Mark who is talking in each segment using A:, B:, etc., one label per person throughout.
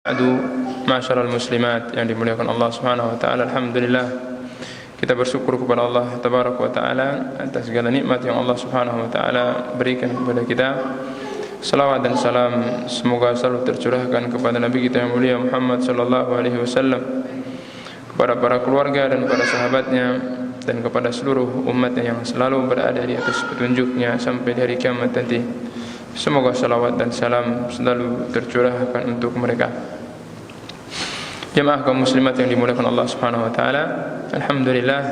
A: Adu Ma'asyiral muslimat yang dimuliakan Allah Subhanahu wa taala, alhamdulillah kita bersyukur kepada Allah tabaraka wa taala atas segala nikmat yang Allah Subhanahu wa taala berikan kepada kita. Salawat dan salam semoga selalu tercurahkan kepada Nabi kita yang mulia Muhammad sallallahu alaihi wasallam, kepada para keluarga dan para sahabatnya, dan kepada seluruh umatnya yang selalu berada di atas petunjuknya sampai di hari kiamat nanti. Semoga salawat dan salam selalu tercurahkan untuk mereka. Jemaah kaum muslimat yang dimuliakan Allah Subhanahu wa taala, alhamdulillah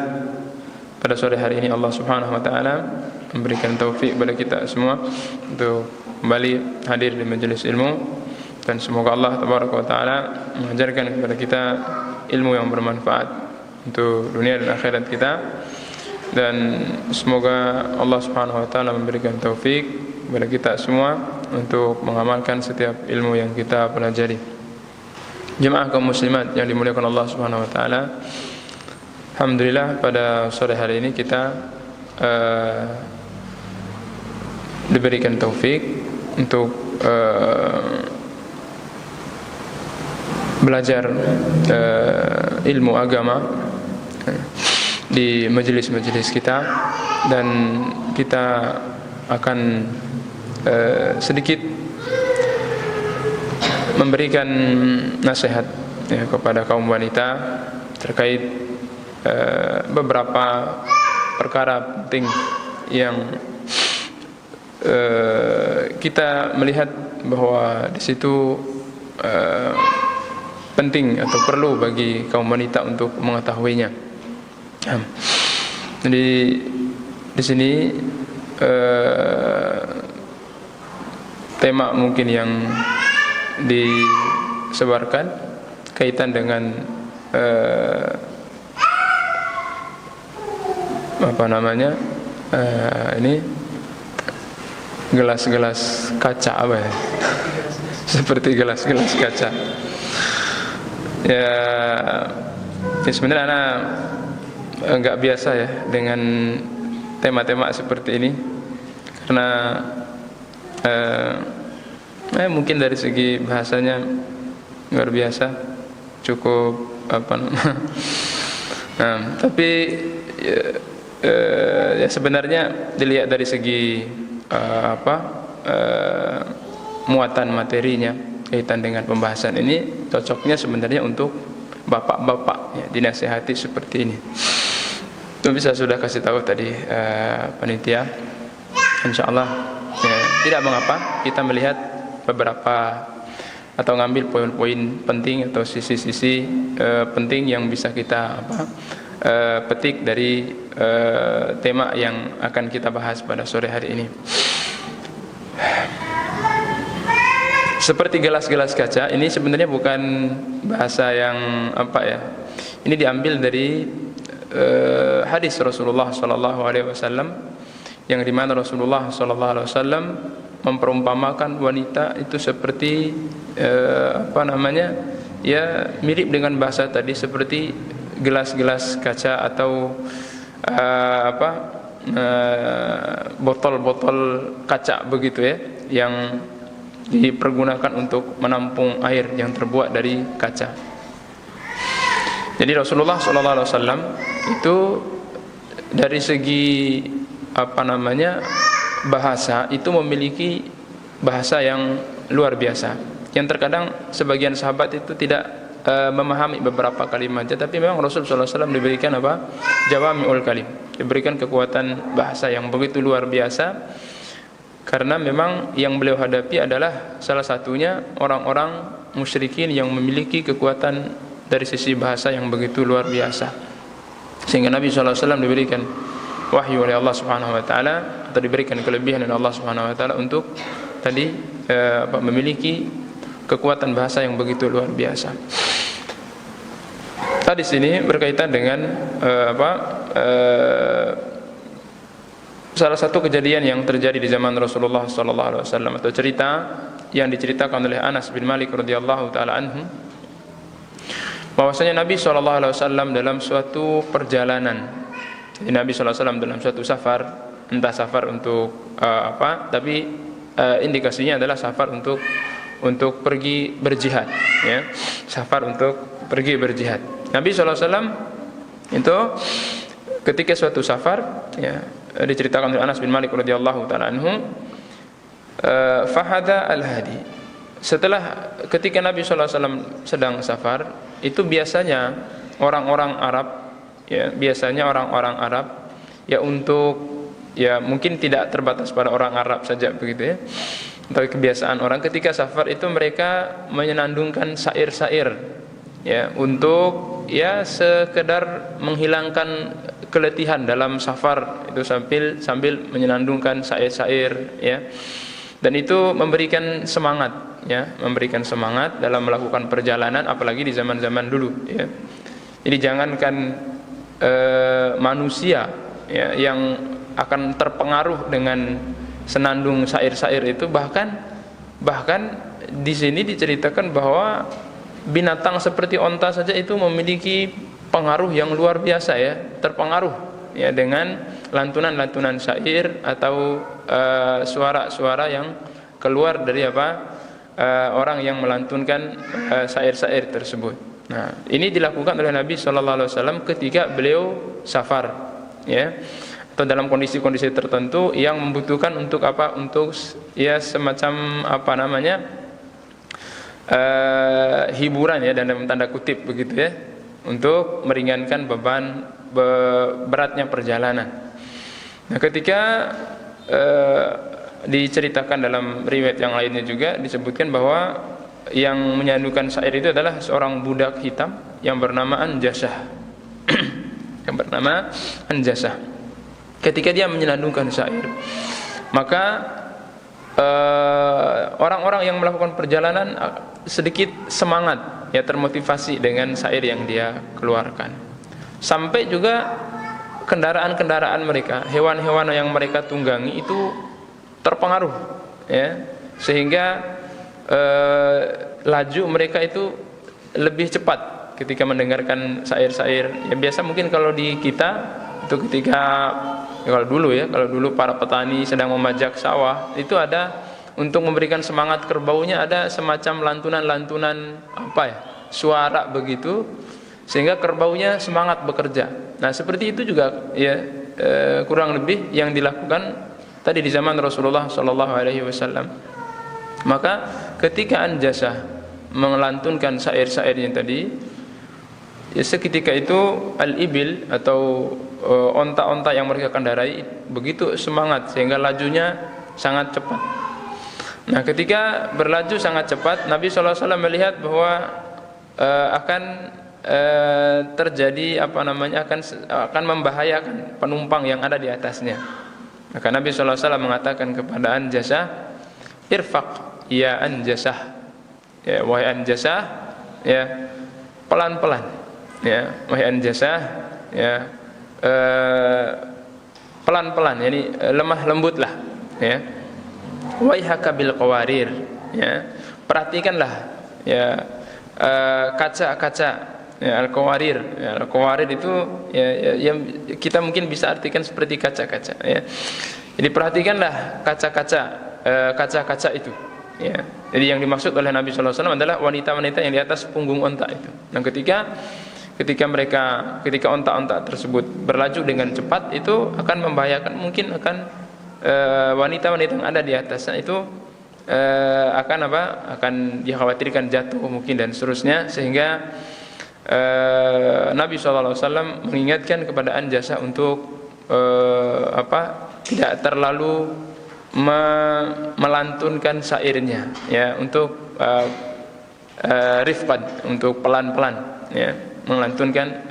A: pada sore hari ini Allah Subhanahu wa taala memberikan taufik kepada kita semua untuk kembali hadir di majelis ilmu, dan semoga Allah tabaraka wa taala mengajarkan kepada kita ilmu yang bermanfaat untuk dunia dan akhirat kita, dan semoga Allah Subhanahu wa taala memberikan taufik kepada kita semua untuk mengamalkan setiap ilmu yang kita pelajari. Jemaah kaum muslimat yang dimuliakan Allah Subhanahu wa taala, alhamdulillah pada sore hari ini kita diberikan taufik untuk belajar ilmu agama di majelis-majelis kita, dan kita akan sedikit memberikan nasihat kepada kaum wanita terkait beberapa perkara penting yang kita melihat bahwa di situ penting atau perlu bagi kaum wanita untuk mengetahuinya. Jadi di sini tema mungkin yang disebarkan kaitan dengan ini gelas-gelas kaca apa ya? Seperti gelas-gelas kaca. Ya sebenarnya anak enggak biasa ya dengan tema-tema seperti ini, karena mungkin dari segi bahasanya luar biasa, cukup tapi ya sebenarnya dilihat dari segi muatan materinya kaitan dengan pembahasan ini cocoknya sebenarnya untuk bapak-bapak ya, dinasihati seperti ini. Itu bisa sudah kasih tahu tadi panitia, insyaallah ya, tidak mengapa kita melihat beberapa atau ngambil poin-poin penting atau sisi-sisi penting yang bisa kita petik dari tema yang akan kita bahas pada sore hari ini. Seperti gelas-gelas kaca, ini sebenarnya bukan bahasa yang ini diambil dari hadis Rasulullah sallallahu alaihi wasallam, yang di mana Rasulullah sallallahu alaihi wasallam memperumpamakan wanita itu seperti mirip dengan bahasa tadi, seperti gelas-gelas kaca atau botol-botol kaca begitu ya, yang dipergunakan untuk menampung air yang terbuat dari kaca. Jadi Rasulullah SAW itu dari segi bahasa itu memiliki bahasa yang luar biasa, yang terkadang sebagian sahabat itu tidak memahami beberapa kalimatnya, tapi memang Rasulullah SAW diberikan jawami'ul kalim, diberikan kekuatan bahasa yang begitu luar biasa, karena memang yang beliau hadapi adalah salah satunya orang-orang musyrikin yang memiliki kekuatan dari sisi bahasa yang begitu luar biasa, sehingga Nabi SAW diberikan wahyu oleh Allah Subhanahu wa taala, atau diberikan kelebihan oleh Allah Subhanahu wa taala untuk tadi memiliki kekuatan bahasa yang begitu luar biasa. Tadi sini berkaitan dengan salah satu kejadian yang terjadi di zaman Rasulullah sallallahu alaihi wasallam, atau cerita yang diceritakan oleh Anas bin Malik radhiyallahu taala anhu, bahwasanya Nabi sallallahu alaihi wasallam dalam suatu perjalanan, Nabi sallallahu alaihi wasallam dalam suatu safar, entah safar untuk tapi indikasinya adalah safar untuk untuk pergi berjihad, ya, safar untuk pergi berjihad. Nabi SAW itu ketika suatu safar, ya, diceritakan oleh Anas bin Malik radhiyallahu taala anhu, fahada al-hadi. Setelah ketika Nabi SAW sedang safar, itu biasanya orang-orang Arab, ya, biasanya orang-orang Arab, ya, untuk, ya, mungkin tidak terbatas pada orang Arab saja begitu, ya, tapi kebiasaan orang ketika safar itu mereka menyenandungkan syair-syair, ya, untuk, ya, sekedar menghilangkan keletihan dalam safar itu sambil menyenandungkan syair-syair, ya, dan itu memberikan semangat, ya, memberikan semangat dalam melakukan perjalanan, apalagi di zaman-zaman dulu, ya. Jadi jangankan manusia, ya, yang akan terpengaruh dengan senandung syair-syair itu, bahkan di sini diceritakan bahwa binatang seperti onta saja itu memiliki pengaruh yang luar biasa, ya, terpengaruh, ya, dengan lantunan-lantunan syair atau suara-suara yang keluar dari orang yang melantunkan syair-syair tersebut. Nah, ini dilakukan oleh Nabi SAW ketika beliau safar, ya, atau dalam kondisi-kondisi tertentu yang membutuhkan untuk untuk, ya, semacam hiburan, ya, dalam tanda kutip begitu, ya, untuk meringankan beban beratnya perjalanan. Nah, ketika diceritakan dalam riwayat yang lainnya juga disebutkan bahwa yang menyandukan syair itu adalah seorang budak hitam yang bernama Anjasah. Yang bernama Anjasah. Ketika dia menyenandungkan syair, maka orang-orang yang melakukan perjalanan sedikit semangat, ya, termotivasi dengan syair yang dia keluarkan. Sampai juga kendaraan-kendaraan mereka, hewan-hewan yang mereka tunggangi itu terpengaruh, ya, sehingga laju mereka itu lebih cepat ketika mendengarkan syair-syair. Ya, biasa mungkin kalau di kita itu ketika, ya, kalau dulu para petani sedang memajak sawah, itu ada untuk memberikan semangat kerbaunya, ada semacam lantunan-lantunan suara begitu, sehingga kerbaunya semangat bekerja. Nah, seperti itu juga, ya, kurang lebih yang dilakukan tadi di zaman Rasulullah SAW. Maka ketika Anjasah melantunkan syair-syairnya tadi, ya, seketika itu al-ibil atau onta-onta yang mereka kendarai begitu semangat sehingga lajunya sangat cepat. Nah, ketika berlaju sangat cepat, Nabi SAW melihat bahwa akan terjadi akan membahayakan penumpang yang ada di atasnya. Maka Nabi SAW mengatakan kepada Anjasah, irfaq ya Anjasah, ya, wahai Anjasah, ya, pelan-pelan, ya, wahai Anjasah, ya, pelan-pelan, yani lemah lembutlah, ya, waihaka bil qawarir, ya, perhatikanlah, ya, kaca-kaca, ya, al-qawarir, ya, al-qawarir itu, ya, yang kita mungkin bisa artikan seperti kaca-kaca, ya. Jadi perhatikanlah kaca-kaca itu, ya. Jadi yang dimaksud oleh Nabi SAW adalah wanita-wanita yang di atas punggung onta itu. Dan ketika onta-onta tersebut berlaju dengan cepat, itu akan membahayakan, mungkin akan wanita-wanita yang ada di atasnya itu akan dikhawatirkan jatuh mungkin dan seterusnya, sehingga Nabi SAW mengingatkan kepada Anjasah untuk tidak terlalu melantunkan syairnya, ya, untuk rifqan, untuk pelan-pelan, ya, melantunkan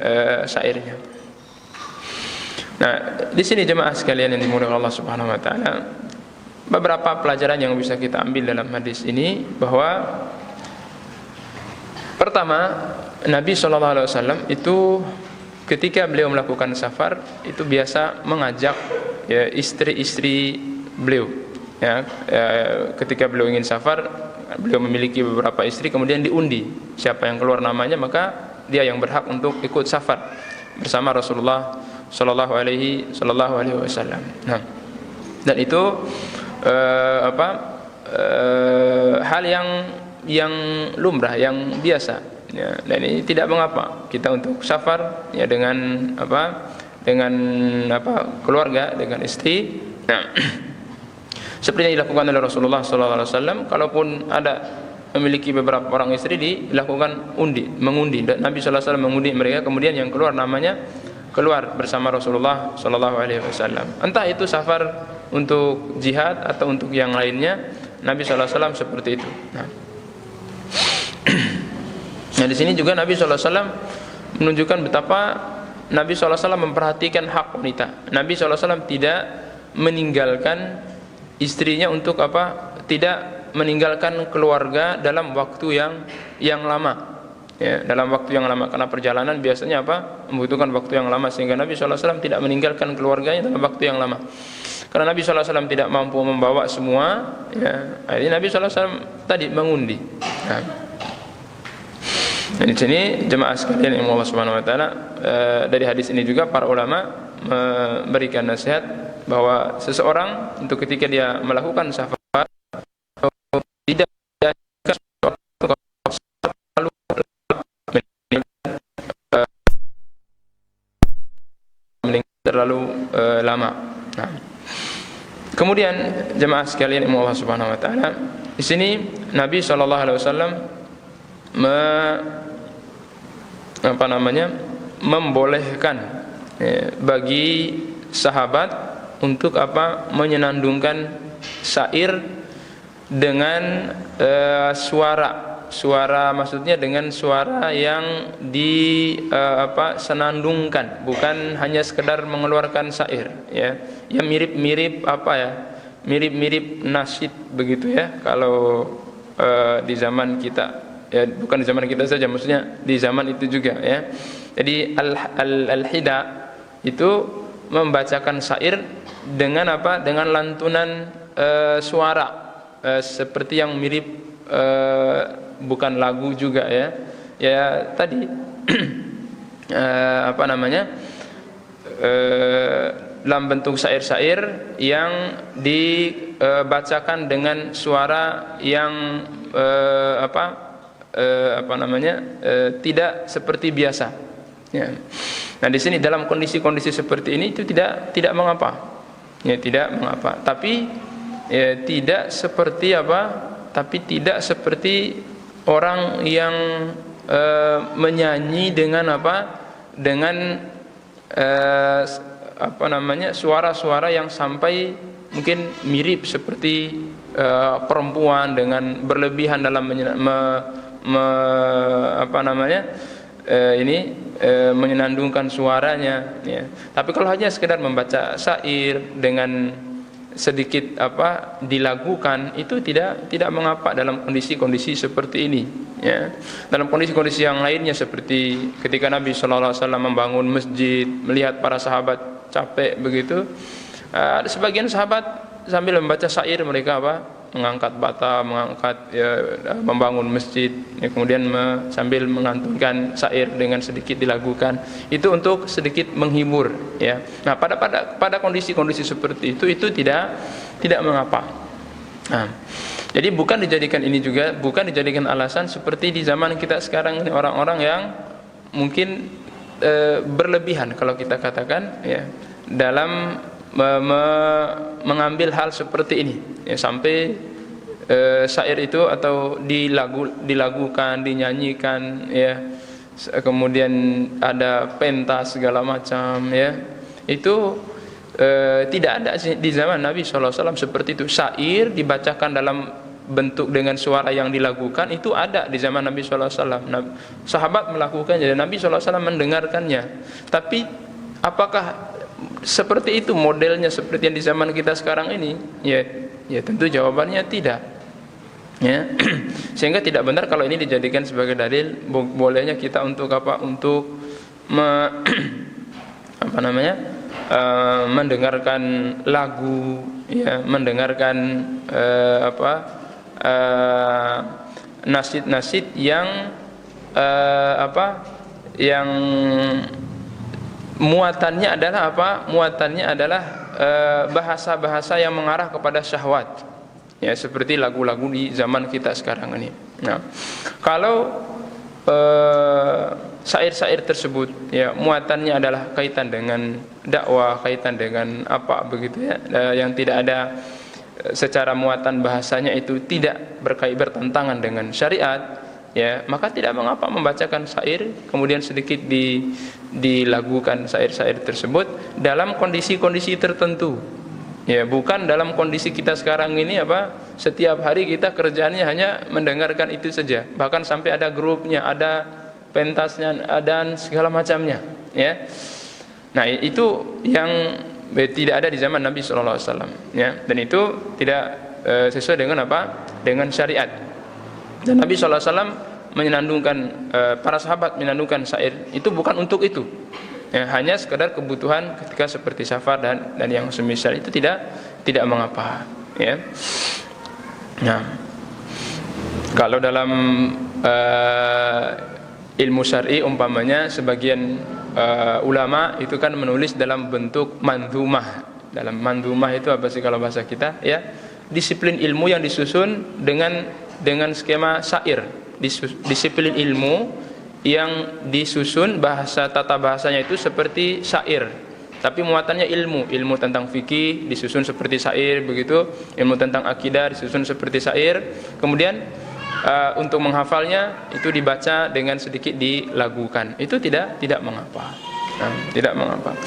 A: syairnya. Nah, di sini jemaah sekalian yang dimuliakan Allah Subhanahu wa taala, beberapa pelajaran yang bisa kita ambil dalam hadis ini, bahwa pertama, Nabi SAW itu ketika beliau melakukan safar itu biasa mengajak, ya, istri-istri beliau, ya, ketika beliau ingin safar, beliau memiliki beberapa istri, kemudian diundi siapa yang keluar namanya, maka dia yang berhak untuk ikut safar bersama Rasulullah Sallallahu Alaihi Wasallam. Nah, dan itu hal yang lumrah, yang biasa, ya. Dan ini tidak mengapa kita untuk safar, ya, dengan keluarga, dengan istri. Nah, seperti yang dilakukan oleh Rasulullah SAW. Kalaupun ada memiliki beberapa orang istri, dilakukan mengundi. Dan Nabi SAW mengundi mereka, kemudian yang keluar namanya keluar bersama Rasulullah SAW. Entah itu safar untuk jihad atau untuk yang lainnya, Nabi SAW seperti itu. Nah, di sini juga Nabi SAW menunjukkan betapa Nabi SAW memperhatikan hak wanita. Nabi SAW tidak meninggalkan istrinya untuk tidak meninggalkan keluarga dalam waktu yang lama, ya, dalam waktu yang lama, karena perjalanan biasanya membutuhkan waktu yang lama, sehingga Nabi SAW tidak meninggalkan keluarganya dalam waktu yang lama. Karena Nabi SAW tidak mampu membawa semua, ya, akhirnya Nabi SAW tadi mengundi. Nah, di sini jemaah sekalian yang Allah Subhanahu wa taala, dari hadis ini juga para ulama memberikan nasihat bahwa seseorang untuk ketika dia melakukan safar tidak terlalu lama. Nah, kemudian jemaah sekalian yang Allah Subhanahu wa taala, di sini Nabi SAW membolehkan, ya, bagi sahabat untuk menyenandungkan syair dengan suara, maksudnya dengan suara yang senandungkan, bukan hanya sekedar mengeluarkan syair, ya, yang mirip-mirip mirip-mirip nasyid begitu, ya, kalau di zaman kita. Ya, bukan di zaman kita saja, maksudnya di zaman itu juga, ya. Jadi al-hida itu membacakan syair dengan dengan lantunan suara, seperti yang mirip, bukan lagu juga, ya. Ya tadi dalam bentuk syair-syair yang dibacakan dengan suara yang tidak seperti biasa, ya. Nah, di sini dalam kondisi-kondisi seperti ini itu tidak mengapa, ya, tidak mengapa. Tapi ya, tidak seperti orang yang menyanyi dengan suara-suara yang sampai mungkin mirip seperti perempuan, dengan berlebihan dalam menyenandungkan suaranya, ya. Tapi kalau hanya sekedar membaca syair dengan sedikit dilagukan, itu tidak mengapa dalam kondisi-kondisi seperti ini, ya. Dalam kondisi-kondisi yang lainnya, seperti ketika Nabi SAW membangun masjid, melihat para sahabat capek begitu, ada sebagian sahabat sambil membaca syair, mereka mengangkat bata, membangun masjid, ya, kemudian sambil mengantunkan syair dengan sedikit dilagukan, itu untuk sedikit menghibur, ya. Nah, pada kondisi-kondisi seperti itu tidak mengapa. Nah, jadi bukan dijadikan alasan seperti di zaman kita sekarang ini, orang-orang yang mungkin berlebihan kalau kita katakan, ya, dalam mengambil hal seperti ini, ya, sampai syair itu atau dilagukan, dinyanyikan, ya, kemudian ada pentas segala macam, ya, itu tidak ada di zaman Nabi SAW seperti itu. Syair dibacakan dalam bentuk dengan suara yang dilagukan itu ada di zaman Nabi SAW. Sahabat melakukannya dan Nabi SAW mendengarkannya. Tapi apakah seperti itu modelnya seperti yang di zaman kita sekarang ini? Ya tentu jawabannya tidak, ya. Sehingga tidak benar kalau ini dijadikan sebagai dalil bolehnya kita untuk mendengarkan lagu, ya, mendengarkan nasyid-nasyid yang yang muatannya adalah bahasa-bahasa yang mengarah kepada syahwat, ya, seperti lagu-lagu di zaman kita sekarang ini. Nah, kalau syair-syair tersebut ya muatannya adalah kaitan dengan dakwah, kaitan dengan apa begitu ya, yang tidak ada secara muatan bahasanya itu tidak bertentangan dengan syariat, ya, maka tidak mengapa membacakan syair kemudian sedikit dilagukan syair-syair tersebut dalam kondisi-kondisi tertentu. Ya, bukan dalam kondisi kita sekarang ini setiap hari kita kerjaannya hanya mendengarkan itu saja. Bahkan sampai ada grupnya, ada pentasnya, dan segala macamnya, ya. Nah, itu yang tidak ada di zaman Nabi sallallahu alaihi wasallam, ya. Dan itu tidak sesuai dengan dengan syariat. Dan Nabi sallallahu alaihi wasallam menyenandungkan, para sahabat menyenandungkan syair itu bukan untuk itu. Ya, hanya sekedar kebutuhan ketika seperti safar dan yang semisal itu tidak mengapa, ya. Nah, kalau dalam ilmu syar'i umpamanya sebagian ulama itu kan menulis dalam bentuk manzumah. Dalam manzumah itu apa sih kalau bahasa kita, ya, disiplin ilmu yang disusun dengan skema syair. Disiplin ilmu yang disusun tata bahasanya itu seperti syair, tapi muatannya ilmu tentang fikih disusun seperti syair begitu, ilmu tentang akidah disusun seperti syair, kemudian untuk menghafalnya itu dibaca dengan sedikit dilagukan, itu tidak mengapa. Tidak mengapa.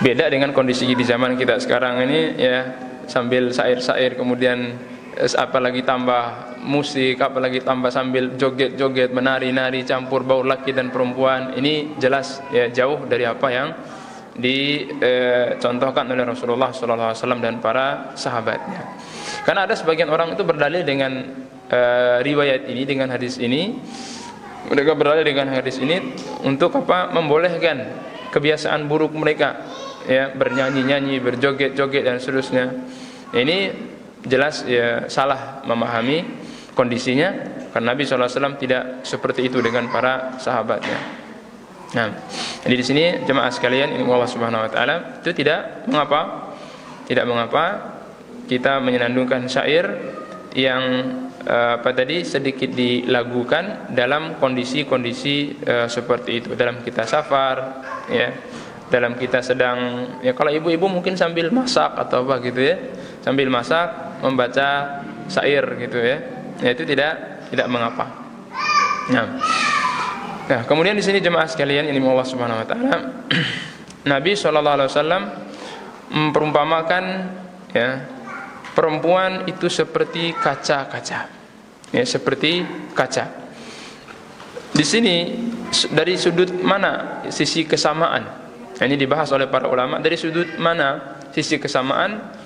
A: Beda dengan kondisi di zaman kita sekarang ini, ya, sambil syair-syair kemudian apalagi tambah musik, apalagi tambah sambil joget-joget, menari-nari, campur baur laki dan perempuan. Ini jelas ya jauh dari apa yang dicontohkan oleh Rasulullah SAW dan para sahabatnya. Karena ada sebagian orang itu berdalil dengan riwayat ini, dengan hadis ini. Mereka berdalil dengan hadis ini untuk membolehkan kebiasaan buruk mereka, ya, bernyanyi-nyanyi, berjoget-joget dan seterusnya. Ini jelas ya salah memahami kondisinya, karena Nabi SAW tidak seperti itu dengan para sahabatnya. Nah, jadi di sini jemaah sekalian, ini Allah Subhanahu Wa Taala itu tidak mengapa kita menyenandungkan syair yang sedikit dilagukan dalam kondisi-kondisi seperti itu, dalam kita safar, ya, dalam kita sedang, ya, kalau ibu-ibu mungkin sambil masak atau apa gitu, ya, sambil masak membaca syair gitu, ya, itu tidak mengapa. Nah, kemudian di sini jemaah sekalian, ini Allah Subhanahu Wa Taala, Nabi SAW memperumpamakan, ya, perempuan itu seperti kaca-kaca, ya, seperti kaca. Di sini dari sudut mana sisi kesamaan? Ini dibahas oleh para ulama, dari sudut mana sisi kesamaan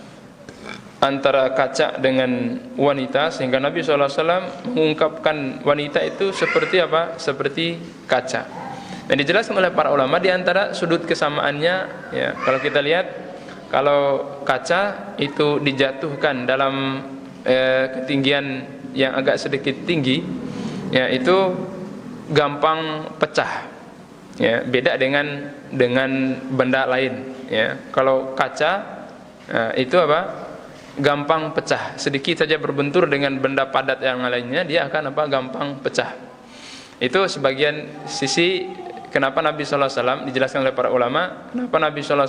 A: antara kaca dengan wanita, sehingga Nabi SAW mengungkapkan wanita itu seperti apa? Seperti kaca. Dan dijelaskan oleh para ulama di antara sudut kesamaannya, ya, kalau kita lihat, kalau kaca itu dijatuhkan dalam ketinggian yang agak sedikit tinggi, ya, itu gampang pecah, ya, beda dengan benda lain, ya. Kalau kaca itu gampang pecah, sedikit saja berbentur dengan benda padat yang lainnya, dia akan gampang pecah. Itu sebagian sisi kenapa Nabi SAW, dijelaskan oleh para ulama, kenapa Nabi SAW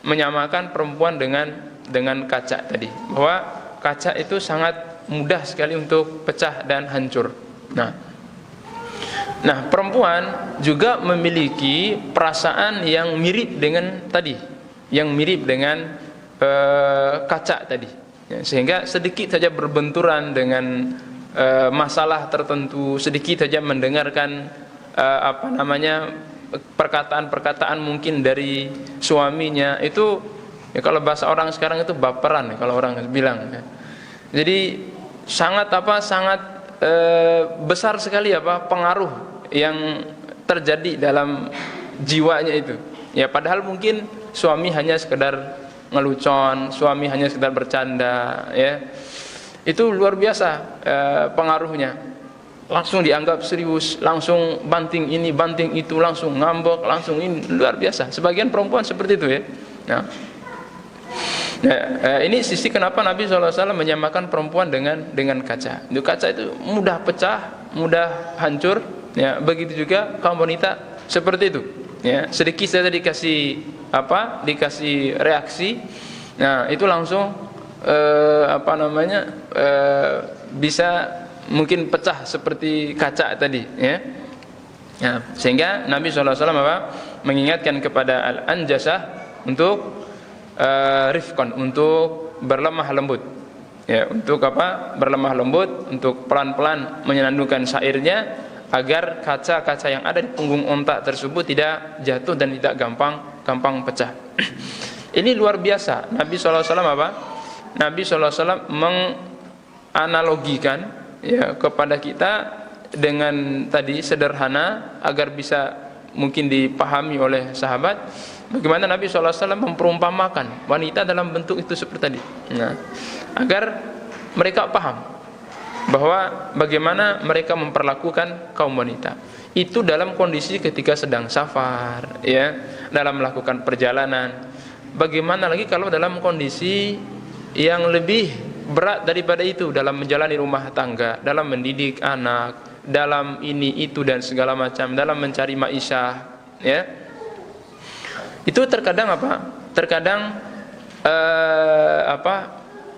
A: menyamakan perempuan dengan kaca tadi, bahwa kaca itu sangat mudah sekali untuk pecah dan hancur. Nah, perempuan juga memiliki perasaan yang mirip dengan tadi, yang mirip dengan kaca tadi, ya, sehingga sedikit saja berbenturan dengan masalah tertentu, sedikit saja mendengarkan perkataan-perkataan mungkin dari suaminya itu, ya, kalau bahasa orang sekarang itu baperan, ya, kalau orang bilang, ya. Jadi sangat besar sekali pengaruh yang terjadi dalam jiwanya itu, ya, padahal mungkin suami hanya sekedar ngelucon, suami hanya sekedar bercanda, ya, itu luar biasa pengaruhnya. Langsung dianggap serius, langsung banting ini, banting itu, langsung ngambek, langsung ini, luar biasa. Sebagian perempuan seperti itu, ya. Nah, Nah, ini sisi kenapa Nabi SAW menyamakan perempuan dengan kaca. Itu kaca itu mudah pecah, mudah hancur. Ya, begitu juga kaum wanita seperti itu. Ya, sedikit saja dikasih dikasih reaksi, nah itu langsung bisa mungkin pecah seperti kaca tadi. Ya. Ya, sehingga Nabi SAW mengingatkan kepada al-anjasah untuk rifqan, untuk berlemah lembut. Ya, untuk berlemah lembut, untuk pelan-pelan menyenandungkan syairnya agar kaca-kaca yang ada di punggung onta tersebut tidak jatuh dan tidak gampang pecah. Ini luar biasa. Nabi SAW Nabi SAW menganalogikan ya kepada kita dengan tadi sederhana agar bisa mungkin dipahami oleh sahabat bagaimana Nabi SAW memperumpamakan wanita dalam bentuk itu seperti tadi. Nah, agar mereka paham bahwa bagaimana mereka memperlakukan kaum wanita itu dalam kondisi ketika sedang safar, ya, dalam melakukan perjalanan. Bagaimana lagi kalau dalam kondisi yang lebih berat daripada itu, dalam menjalani rumah tangga, dalam mendidik anak, dalam ini itu dan segala macam, dalam mencari ma'isyah, ya. Itu terkadang terkadang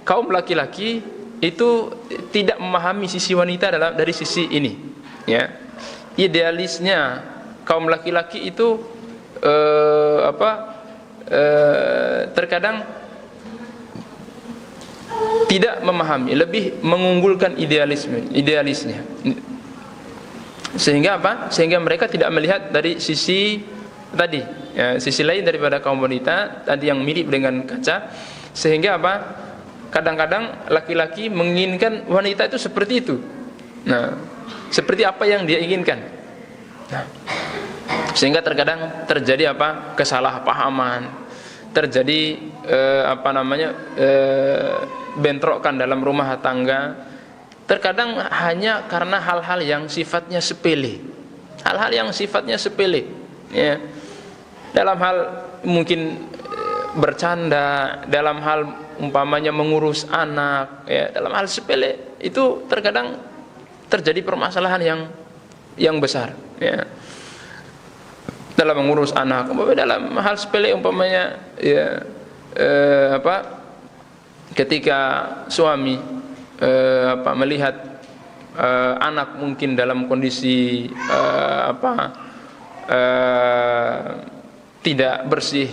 A: kaum laki-laki itu tidak memahami sisi wanita dari sisi ini, ya. Idealisnya kaum laki-laki itu terkadang tidak memahami, lebih mengunggulkan idealisnya. Sehingga Sehingga mereka tidak melihat dari sisi tadi, ya, sisi lain daripada kaum wanita tadi yang mirip dengan kaca. Sehingga kadang-kadang laki-laki menginginkan wanita itu seperti itu. Nah, seperti apa yang dia inginkan. Nah, sehingga terkadang terjadi kesalahpahaman, terjadi bentrokan dalam rumah tangga. Terkadang hanya karena hal-hal yang sifatnya sepele, ya. Dalam hal mungkin bercanda, dalam hal umpamanya mengurus anak, ya, dalam hal sepele itu terkadang terjadi permasalahan yang besar, ya. Dalam mengurus anak, dalam hal sepele umpamanya, ya, ketika suami melihat anak mungkin dalam kondisi tidak bersih,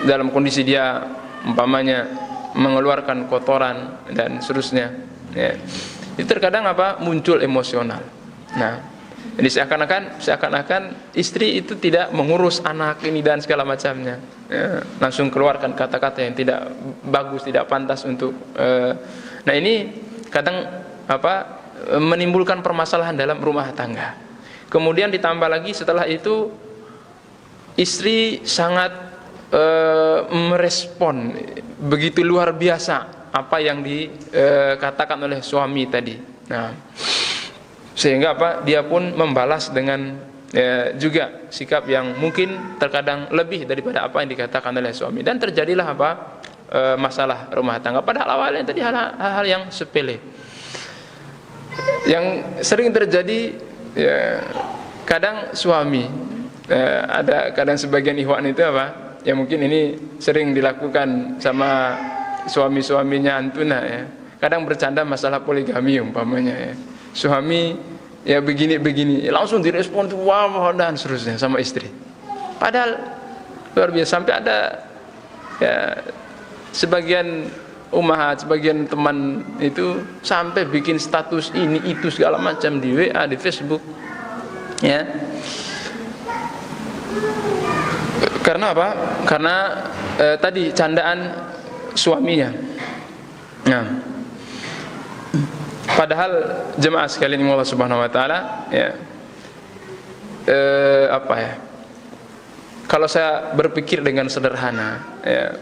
A: dalam kondisi dia umpamanya mengeluarkan kotoran dan seterusnya, ya. Itu terkadang muncul emosional. Nah, jadi seakan-akan istri itu tidak mengurus anak ini dan segala macamnya, ya, langsung keluarkan kata-kata yang tidak bagus, tidak pantas untuk nah ini kadang menimbulkan permasalahan dalam rumah tangga. Kemudian ditambah lagi setelah itu istri sangat merespon begitu luar biasa apa yang dikatakan oleh suami tadi. Nah, sehingga dia pun membalas dengan juga sikap yang mungkin terkadang lebih daripada apa yang dikatakan oleh suami, dan terjadilah masalah rumah tangga. Padahal awalnya tadi hal-hal yang sepele. Yang sering terjadi, ya, kadang suami ada kadang sebagian ikhwan itu ya mungkin ini sering dilakukan sama suami-suaminya antuna, ya. Kadang bercanda masalah poligami umpamanya, ya. Suami ya begini langsung direspon tuh wah dan seterusnya sama istri. Padahal luar biasa, sampai ada ya sebagian ummahat, sebagian teman itu sampai bikin status ini itu segala macam di WA, di Facebook, ya. Karena Karena tadi candaan suaminya. Nah, padahal jemaah sekalian Allah Subhanahu wa taala, ya, kalau saya berpikir dengan sederhana, ya,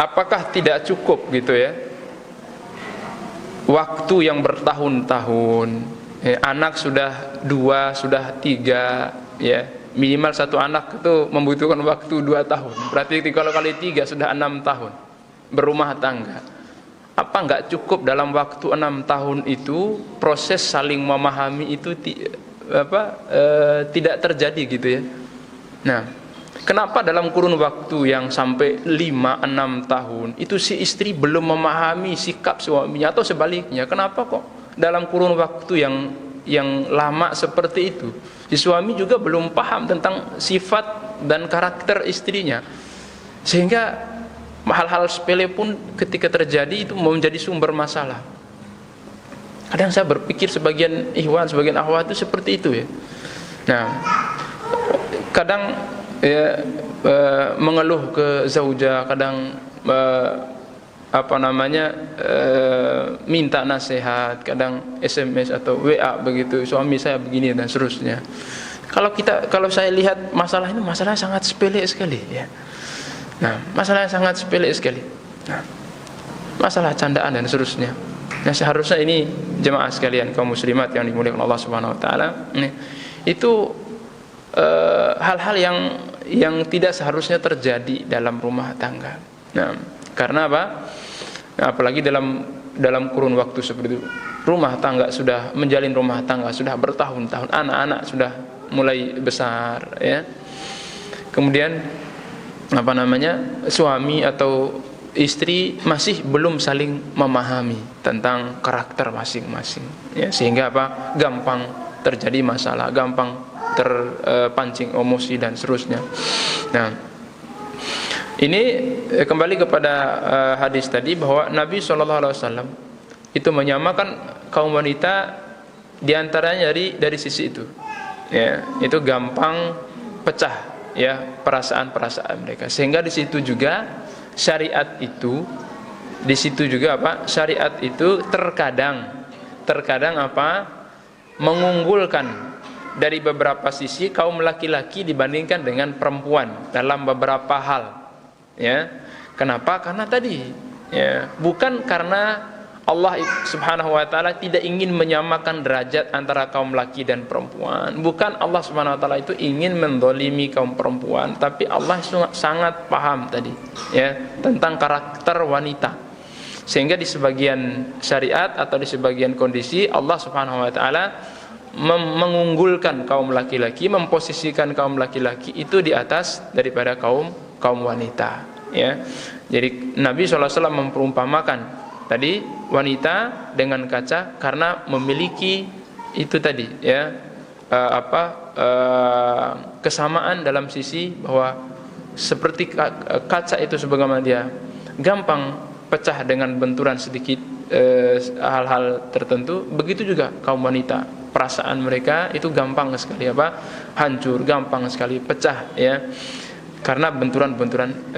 A: apakah tidak cukup gitu, ya, waktu yang bertahun-tahun, ya, anak sudah 2, sudah 3, ya, Minimal satu anak itu membutuhkan waktu 2 tahun. Berarti kalau kali 3 sudah 6 tahun berumah tangga. Apa enggak cukup dalam waktu 6 tahun itu proses saling memahami itu tidak terjadi gitu ya. Nah, kenapa dalam kurun waktu yang sampai 5-6 tahun itu si istri belum memahami sikap suaminya, atau sebaliknya? Kenapa kok dalam kurun waktu yang lama seperti itu si suami juga belum paham tentang sifat dan karakter istrinya, sehingga hal-hal sepele pun ketika terjadi itu menjadi sumber masalah. Kadang saya berpikir sebagian ikhwan, sebagian akhwat itu seperti itu ya. Nah, kadang ya, mengeluh ke zauja, kadang minta nasihat, kadang SMS atau WA begitu, suami saya begini dan seterusnya. Kalau saya lihat masalah ini, masalah sangat sepele sekali ya. Nah, masalah sangat sepele sekali. Nah, masalah candaan dan seterusnya. Nah, seharusnya ini jemaah sekalian kaum muslimat yang dimuliakan Allah Subhanahu wa taala, itu hal-hal yang tidak seharusnya terjadi dalam rumah tangga. Nah, karena apa? Nah, apalagi dalam kurun waktu seperti itu, rumah tangga sudah menjalin rumah tangga sudah bertahun-tahun, anak-anak sudah mulai besar ya. Kemudian suami atau istri masih belum saling memahami tentang karakter masing-masing ya, sehingga gampang terjadi masalah, gampang terpancing emosi dan seterusnya. Nah, ini kembali kepada hadis tadi bahwa Nabi SAW itu menyamakan kaum wanita diantaranya dari sisi itu ya, itu gampang pecah ya perasaan-perasaan mereka, sehingga di situ juga syariat itu syariat itu terkadang mengunggulkan dari beberapa sisi kaum laki-laki dibandingkan dengan perempuan dalam beberapa hal ya. Kenapa? Karena tadi ya, bukan karena Allah Subhanahu wa taala tidak ingin menyamakan derajat antara kaum laki dan perempuan. Bukan Allah Subhanahu wa taala itu ingin menzalimi kaum perempuan, tapi Allah sangat paham tadi ya tentang karakter wanita. Sehingga di sebagian syariat atau di sebagian kondisi Allah Subhanahu wa taala mengunggulkan kaum laki-laki, memposisikan kaum laki-laki itu di atas daripada kaum wanita ya. Jadi Nabi SAW memperumpamakan tadi wanita dengan kaca karena memiliki itu tadi ya kesamaan dalam sisi bahwa seperti kaca itu sebagaimana dia gampang pecah dengan benturan sedikit hal-hal tertentu, begitu juga kaum wanita, perasaan mereka itu gampang sekali hancur, gampang sekali pecah ya karena benturan-benturan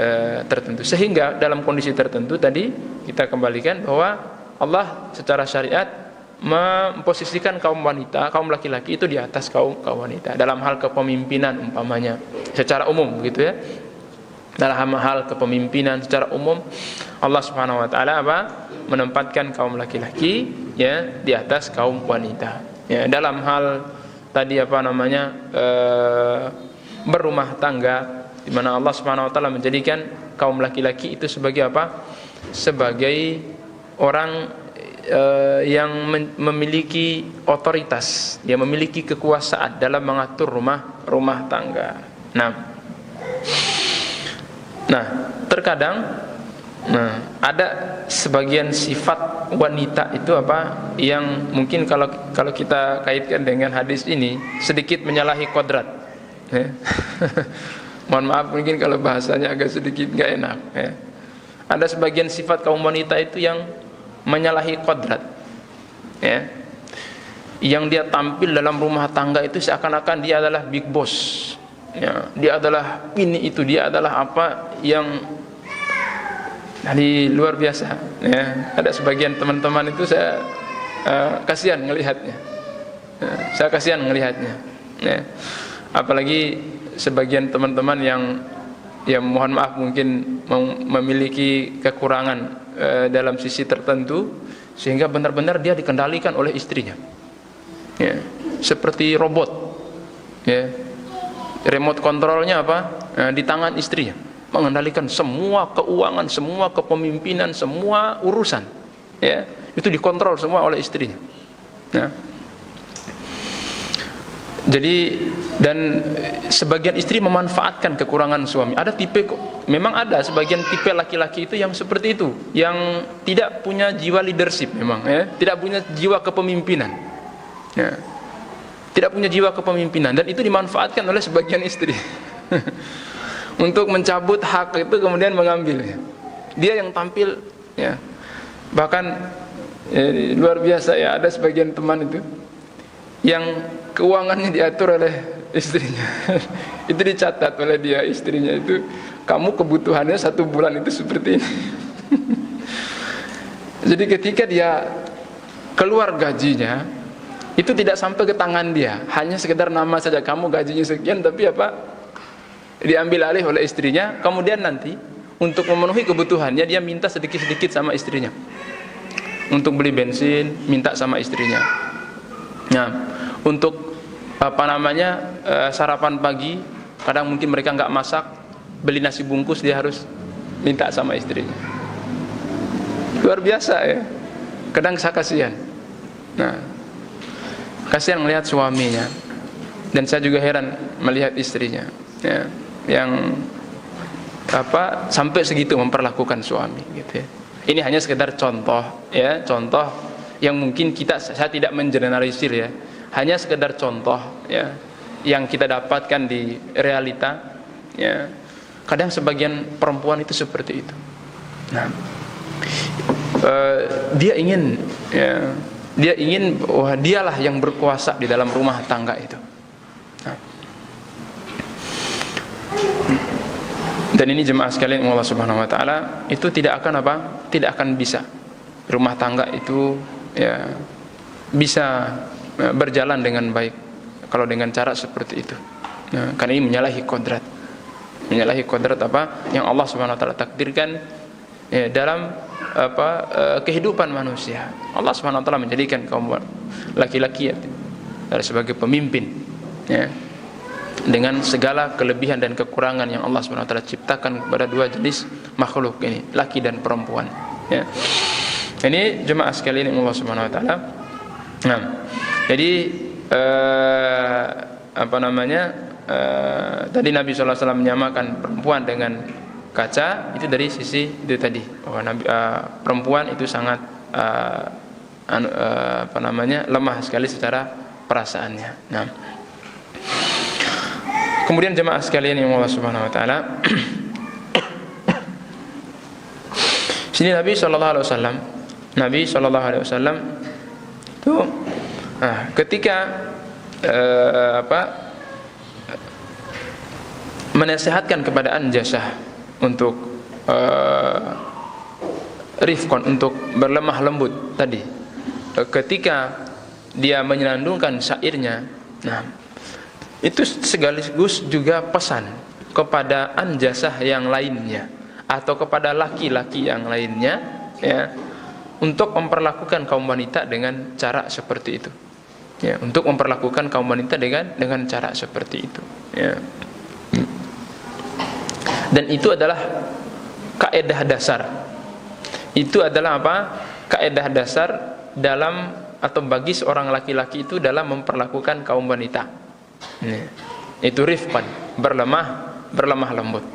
A: tertentu. Sehingga dalam kondisi tertentu tadi kita kembalikan bahwa Allah secara syariat memposisikan kaum wanita, kaum laki-laki itu di atas kaum wanita dalam hal kepemimpinan umpamanya secara umum gitu ya. Dalam hal kepemimpinan secara umum Allah Subhanahu wa taala menempatkan kaum laki-laki ya di atas kaum wanita. Ya, dalam hal tadi berumah tangga, di mana Allah Subhanahu wa taala menjadikan kaum laki-laki itu sebagai sebagai orang yang memiliki otoritas, dia memiliki kekuasaan dalam mengatur rumah tangga. Nah, terkadang ada sebagian sifat wanita itu yang mungkin kalau kita kaitkan dengan hadis ini sedikit menyalahi kodrat. Ya. Mohon maaf mungkin kalau bahasanya agak sedikit nggak enak. Ya. Ada sebagian sifat kaum wanita itu yang menyalahi kodrat. Ya. Yang dia tampil dalam rumah tangga itu seakan-akan dia adalah big boss. Ya, dia adalah ini itu, dia adalah yang luar biasa ya. Ada sebagian teman-teman itu saya kasihan ngelihatnya ya. Apalagi sebagian teman-teman yang mohon maaf mungkin memiliki kekurangan dalam sisi tertentu, sehingga benar-benar dia dikendalikan oleh istrinya ya, seperti robot ya. remote kontrolnya apa? Di tangan istrinya, mengendalikan semua keuangan, semua kepemimpinan, semua urusan, ya, itu dikontrol semua oleh istrinya. Nah, jadi dan sebagian istri memanfaatkan kekurangan suami. Ada tipe, memang ada sebagian tipe laki-laki itu yang seperti itu, yang tidak punya jiwa leadership, memang, ya, tidak punya jiwa kepemimpinan, ya, tidak punya jiwa kepemimpinan, dan itu dimanfaatkan oleh sebagian istri untuk mencabut hak itu, kemudian mengambilnya. Dia yang tampil, ya, bahkan luar biasa, ya, ada sebagian teman itu yang keuangannya diatur oleh istrinya itu dicatat oleh dia, istrinya itu, kamu kebutuhannya 1 bulan itu seperti ini. Jadi ketika dia keluar gajinya, itu tidak sampai ke tangan dia, hanya sekedar nama saja, kamu gajinya sekian, tapi apa, diambil alih oleh istrinya. Kemudian nanti untuk memenuhi kebutuhannya, dia minta sedikit-sedikit sama istrinya. Untuk beli bensin, minta sama istrinya. Nah, untuk apa namanya, sarapan pagi, kadang mungkin mereka nggak masak, beli nasi bungkus, dia harus minta sama istrinya. Luar biasa, ya. Kadang saya kasihan. Nah, kasihan melihat suaminya, dan saya juga heran melihat istrinya, ya, yang apa, sampai segitu memperlakukan suami, gitu, ya. Ini hanya sekedar contoh, ya, contoh yang mungkin saya tidak mengeneralisir, ya, hanya sekedar contoh, ya, yang kita dapatkan di realita, ya. Kadang sebagian perempuan itu seperti itu. Nah, dia ingin, ya, dia ingin, wah, dialah yang berkuasa di dalam rumah tangga itu. Nah, dan ini jemaah sekalian Allah Subhanahu wa taala, itu tidak akan apa? Tidak akan bisa rumah tangga itu, ya, bisa berjalan dengan baik kalau dengan cara seperti itu. Nah, karena ini menyalahi kodrat apa yang Allah Subhanahu wa taala takdirkan, ya, dalam apa, kehidupan manusia. Allah Subhanahu wa taala menjadikan kaum laki-laki, ya, sebagai pemimpin, ya, dengan segala kelebihan dan kekurangan yang Allah Subhanahu wa taala ciptakan kepada 2 jenis makhluk ini, laki dan perempuan, ya. Ini jemaah sekalian yang Allah Subhanahu wa taala. Nah, jadi apa namanya, tadi Nabi sallallahu alaihi wasallam menyamakan perempuan dengan kaca, itu dari sisi itu tadi, bahwa perempuan itu sangat apa namanya, lemah sekali secara perasaannya. Nah, kemudian jemaah sekalian yang Allah Subhanahu wa taala, sini Nabi sallallahu alaihi wasallam itu, ketika menasihatkan kepada Anjasah untuk rifqon, untuk berlemah lembut tadi, ketika dia menyandungkan syairnya. Nah, itu sekaligus juga pesan kepada Anjasah yang lainnya, atau kepada laki-laki yang lainnya, ya, untuk memperlakukan kaum wanita dengan cara seperti itu, ya, untuk memperlakukan kaum wanita dengan cara seperti itu, ya. Dan itu adalah kaedah dasar. Itu adalah apa? Kaedah dasar dalam, atau bagi seorang laki-laki itu dalam memperlakukan kaum wanita. Ya. Itu rifqan, berlemah lembut.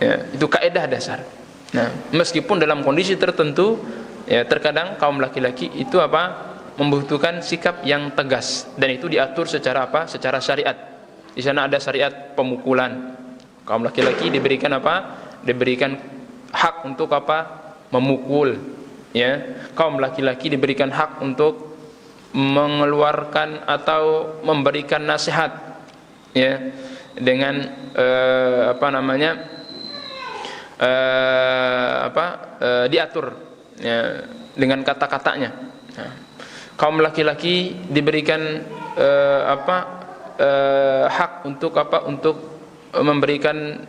A: Ya, itu kaedah dasar. Nah, meskipun dalam kondisi tertentu, ya, terkadang kaum laki-laki itu apa? Membutuhkan sikap yang tegas, dan itu diatur secara apa? Secara syariat. Di sana ada syariat pemukulan. Kaum laki-laki diberikan apa? Diberikan hak untuk apa? Memukul, ya. Kaum laki-laki diberikan hak untuk mengeluarkan atau memberikan nasihat, ya, dengan apa namanya? Diatur, ya, dengan kata-katanya. Nah, kaum laki-laki diberikan hak untuk apa? Untuk memberikan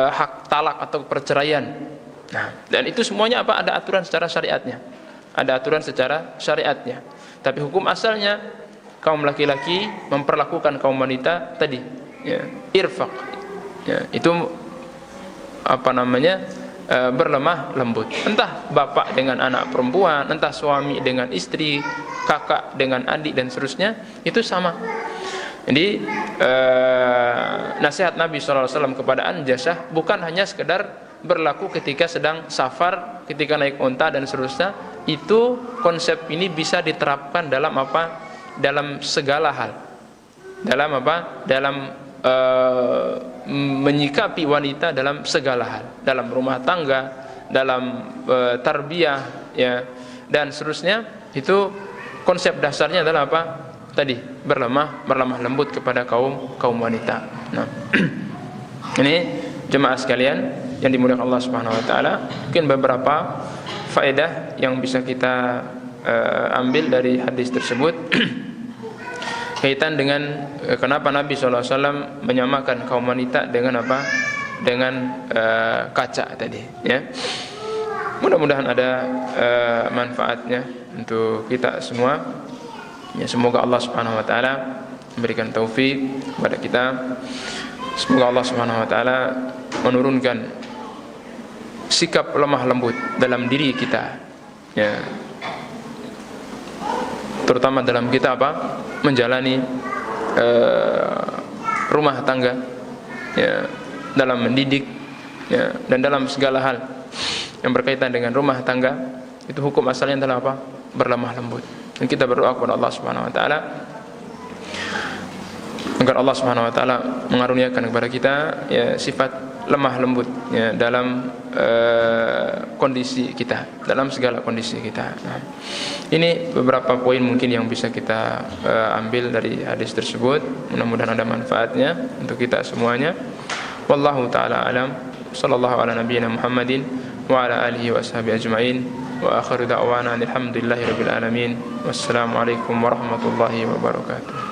A: hak talak atau perceraian. Nah, dan itu semuanya apa? Ada aturan secara syariatnya. Ada aturan secara syariatnya. Tapi hukum asalnya kaum laki-laki memperlakukan kaum wanita tadi ya, irfaq, ya, itu apa namanya, berlemah lembut. Entah bapak dengan anak perempuan, entah suami dengan istri, kakak dengan adik dan seterusnya, itu sama. Jadi nasihat Nabi SAW kepada Anjasah bukan hanya sekedar berlaku ketika sedang safar, ketika naik unta dan seterusnya. Itu konsep ini bisa diterapkan dalam apa? Dalam segala hal. Dalam apa? Dalam menyikapi wanita dalam segala hal, dalam rumah tangga, dalam tarbiyah, ya, dan seterusnya. Itu konsep dasarnya adalah apa? Tadi, berlemah lembut kepada kaum wanita. Nah, ini jemaah sekalian yang dimuliakan Allah Subhanahu wa taala, mungkin beberapa faedah yang bisa kita ambil dari hadis tersebut kaitan dengan kenapa Nabi SAW menyamakan kaum wanita dengan apa? Dengan kaca tadi, ya. Mudah-mudahan ada manfaatnya untuk kita semua. Ya, semoga Allah Subhanahu wa taala memberikan taufik kepada kita. Semoga Allah Subhanahu wa taala menurunkan sikap lemah lembut dalam diri kita, ya, terutama dalam kita apa? Menjalani rumah tangga, ya, dalam mendidik, ya, dan dalam segala hal yang berkaitan dengan rumah tangga. Itu hukum asalnya adalah apa? Berlemah lembut. Dan kita berdoa kepada Allah Subhanahu wa taala agar Allah Subhanahu wa taala mengaruniakan kepada kita, ya, sifat lemah lembut, ya, dalam kondisi kita, dalam segala kondisi kita. Nah, ini beberapa poin mungkin yang bisa kita ambil dari hadis tersebut. Mudah-mudahan ada manfaatnya untuk kita semuanya. Wallahu taala alam. Sallallahu ala nabiyyina Muhammadin wa ala alihi wa ashabihi ajma'in. Wa akhiru da'wana alhamdulillahi rabbil alamin. Wassalamualaikum warahmatullahi wabarakatuh.